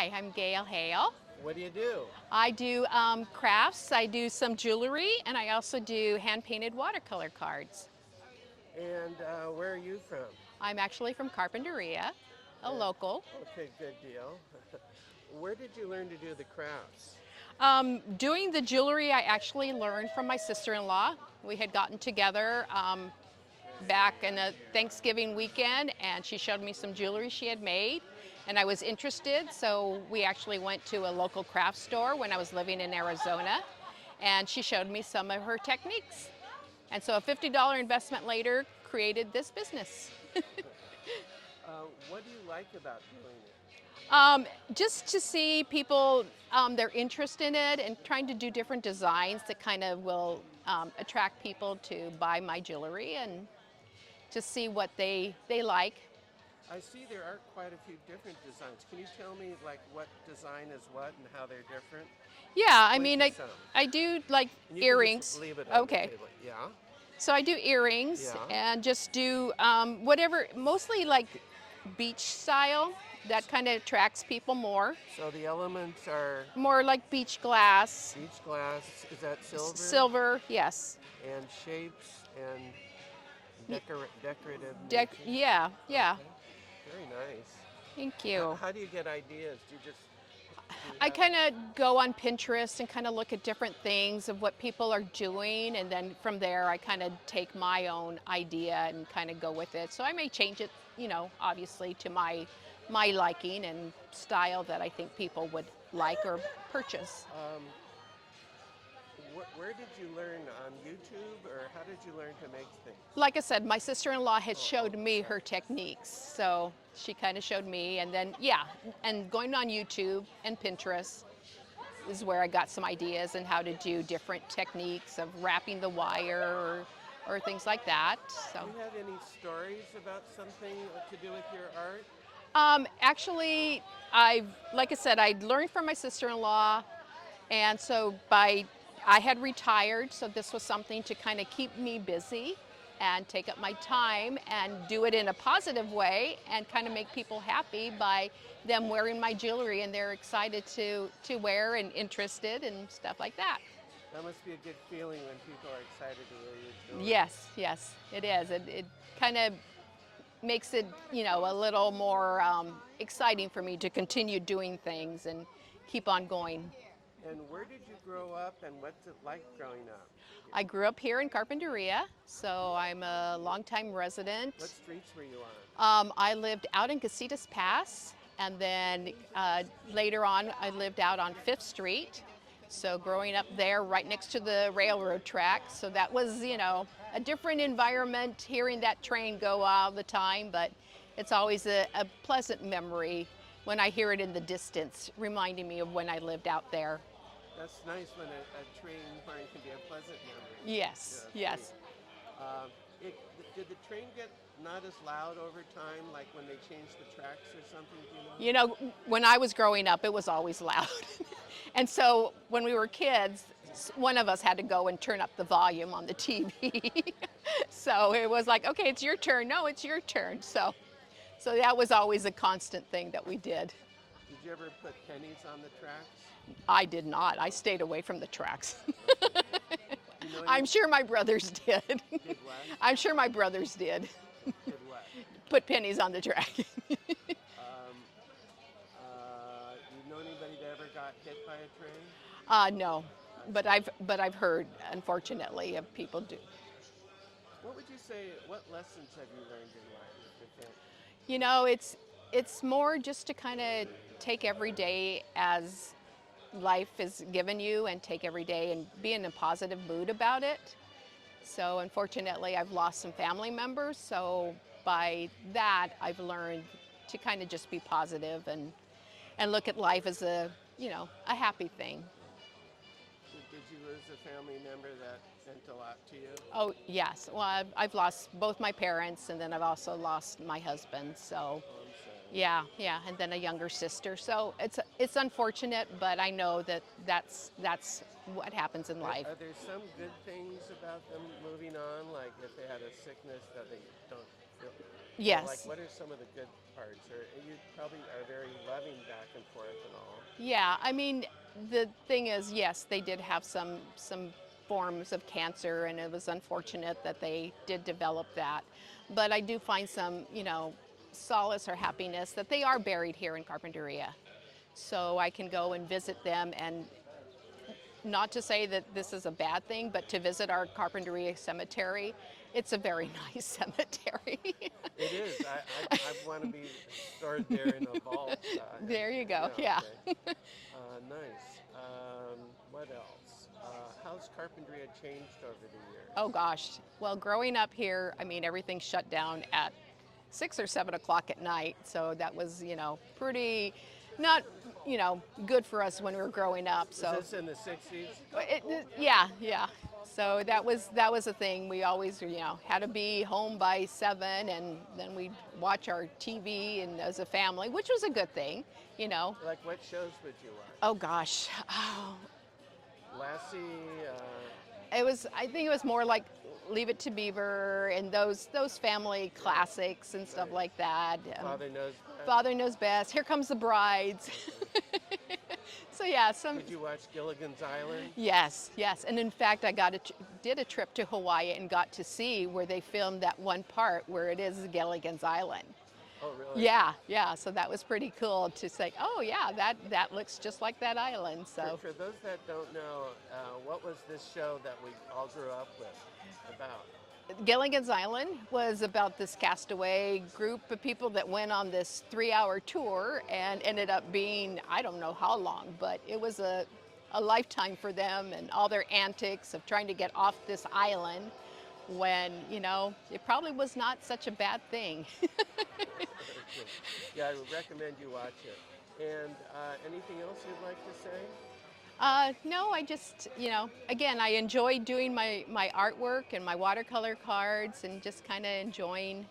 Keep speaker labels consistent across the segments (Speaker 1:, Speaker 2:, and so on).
Speaker 1: Hi, I'm Gail Hale.
Speaker 2: What do you do?
Speaker 1: I do crafts, I do some jewelry, and I also do hand-painted watercolor cards.
Speaker 2: And where are you from?
Speaker 1: I'm actually from Carpinteria, a
Speaker 2: And,
Speaker 1: local.
Speaker 2: okay, good deal. Where did you learn to do the crafts?
Speaker 1: Doing the jewelry, I actually learned from my sister-in-law. We had gotten together back in a Thanksgiving weekend, and she showed me some jewelry she had made, and I was interested, so we actually went to a local craft store when I was living in Arizona, and she showed me some of her techniques. And so a $50 investment later created this business.
Speaker 2: What do you like about doing it?
Speaker 1: Just to see people, their interest in it and trying to do different designs that kind of will attract people to buy my jewelry and to see what they like.
Speaker 2: I see there are quite a few different designs. Can you tell me like what design is what and how they're different?
Speaker 1: Yeah, I
Speaker 2: Point
Speaker 1: mean,
Speaker 2: to
Speaker 1: I,
Speaker 2: some.
Speaker 1: I do like
Speaker 2: And you can just
Speaker 1: earrings.
Speaker 2: leave it on the
Speaker 1: Okay,
Speaker 2: table. Yeah,
Speaker 1: so I do earrings
Speaker 2: yeah.
Speaker 1: and just do whatever, mostly like beach style. That kind of attracts people more.
Speaker 2: So the elements are
Speaker 1: More like beach glass,
Speaker 2: beach glass. Is that silver?
Speaker 1: silver, yes.
Speaker 2: And shapes and
Speaker 1: Y-
Speaker 2: decorative nature.
Speaker 1: yeah, yeah.
Speaker 2: Okay, very nice.
Speaker 1: Thank you.
Speaker 2: How do you get ideas? Do you
Speaker 1: I
Speaker 2: have
Speaker 1: kind of go on Pinterest and kind of look at different things of what people are doing, and then from there I kind of take my own idea and kind of go with it. So I may change it, obviously to my liking and style that I think people would like or purchase.
Speaker 2: where did you learn on YouTube or how did you learn to make things?
Speaker 1: Like I said, my sister-in-law had
Speaker 2: Oh,
Speaker 1: showed me her
Speaker 2: sorry.
Speaker 1: techniques, so she kind of showed me, and then yeah, and going on YouTube and Pinterest is where I got some ideas on how to do different techniques of wrapping the wire or things like that. So,
Speaker 2: Do you have any stories about something to do with your art?
Speaker 1: actually, like I said, I learned from my sister-in-law, and so I had retired, so this was something to kind of keep me busy and take up my time and do it in a positive way and kind of make people happy by them wearing my jewelry and they're excited to wear and interested and stuff like that.
Speaker 2: That must be a good feeling when people are excited to wear your jewelry.
Speaker 1: Yes, yes, it is. It kind of makes it, a little more exciting for me to continue doing things and keep on going.
Speaker 2: And where did you grow up and what's it like growing up?
Speaker 1: I grew up here in Carpinteria, so I'm a longtime
Speaker 2: What
Speaker 1: resident.
Speaker 2: streets were you on?
Speaker 1: I lived out in Casitas Pass, and then later on, I lived out on Fifth Street. So growing up there, right next to the railroad track, so that was, a different environment. Hearing that train go all the time, but it's always a pleasant memory when I hear it in the distance, reminding me of when I lived out there.
Speaker 2: That's nice when a train horn can be a pleasant memory.
Speaker 1: Yes,
Speaker 2: Yeah, sweet.
Speaker 1: yes.
Speaker 2: Um, it, did the train get not as loud over time, like when they changed the tracks or something? Do you know?
Speaker 1: When I was growing up, it was always loud. And so when we were kids, one of us had to go and turn up the volume on the TV. So it was like, okay, it's your turn. No, it's your turn. So that was always a constant thing that we did.
Speaker 2: Did you ever put pennies on the tracks?
Speaker 1: I did not. I stayed away from the tracks.
Speaker 2: Okay. Do you know any
Speaker 1: I'm sure my brothers did.
Speaker 2: did what?
Speaker 1: I'm sure my brothers did.
Speaker 2: Did what?
Speaker 1: Put pennies on the track.
Speaker 2: Um, you know anybody that ever got hit by a train?
Speaker 1: No, but I've heard, unfortunately, of people do.
Speaker 2: What would you say? What lessons have you learned in life? If it-
Speaker 1: It's more just to kind of take every day as life is given you and take every day and be in a positive mood about it. So unfortunately, I've lost some family members. So by that, I've learned to kind of just be positive and look at life as a happy thing.
Speaker 2: Did you lose a family member that meant a lot to you?
Speaker 1: Oh yes, well I've lost both my parents and then I've also lost my husband. So
Speaker 2: Oh, I'm sorry.
Speaker 1: yeah, and then a younger sister. So it's unfortunate, but I know that's what happens in life.
Speaker 2: Are there some good things about them moving on? Like if they had a sickness that they don't feel So, like,
Speaker 1: Yes.
Speaker 2: what are some of the good parts? Or you probably are very loving back and forth and all.
Speaker 1: Yeah, I mean, the thing is, yes, they did have some forms of cancer, and it was unfortunate that they did develop that. But I do find some, solace or happiness that they are buried here in Carpinteria. So I can go and visit them, and not to say that this is a bad thing, but to visit our Carpinteria cemetery, it's a very nice cemetery.
Speaker 2: It is. I want to be stored there in a vault.
Speaker 1: There you go.
Speaker 2: Yeah,
Speaker 1: Yeah.
Speaker 2: okay. Nice. What else? How's Carpentry changed over the years?
Speaker 1: Oh gosh. Well, growing up here, I mean, everything shut down at 6 or 7 o'clock at night. So that was, pretty not, good for us when we were growing up.
Speaker 2: Was
Speaker 1: So
Speaker 2: this in the 60s?
Speaker 1: yeah, yeah. So that was a thing. We always, had to be home by 7, and then we'd watch our TV and as a family, which was a good thing.
Speaker 2: Like, what shows would you watch?
Speaker 1: Oh gosh. Oh,
Speaker 2: Lassie,
Speaker 1: I think it was more like Leave It to Beaver and those family classics and stuff
Speaker 2: Right.
Speaker 1: like that.
Speaker 2: Father Knows Best.
Speaker 1: Father Knows Best. Here Comes the Brides. So yeah,
Speaker 2: Did you watch Gilligan's Island?
Speaker 1: yes, yes. And in fact, I did a trip to Hawaii and got to see where they filmed that one part where it is Gilligan's Island.
Speaker 2: Oh, really?
Speaker 1: Yeah, yeah. So that was pretty cool to say, oh yeah, that looks just like that island. So
Speaker 2: For those that don't know, what was this show that we all grew up with about?
Speaker 1: Gilligan's Island was about this castaway group of people that went on this 3-hour tour and ended up being, I don't know how long, but it was a lifetime for them, and all their antics of trying to get off this island when, it probably was not such a bad thing.
Speaker 2: Yeah, I would recommend you watch it. And anything else you'd like to say?
Speaker 1: No, I just, again, I enjoy doing my artwork and my watercolor cards and just kind of enjoying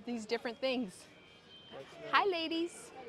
Speaker 1: these different things.
Speaker 2: That's nice.
Speaker 1: Hi, ladies.
Speaker 3: Hello.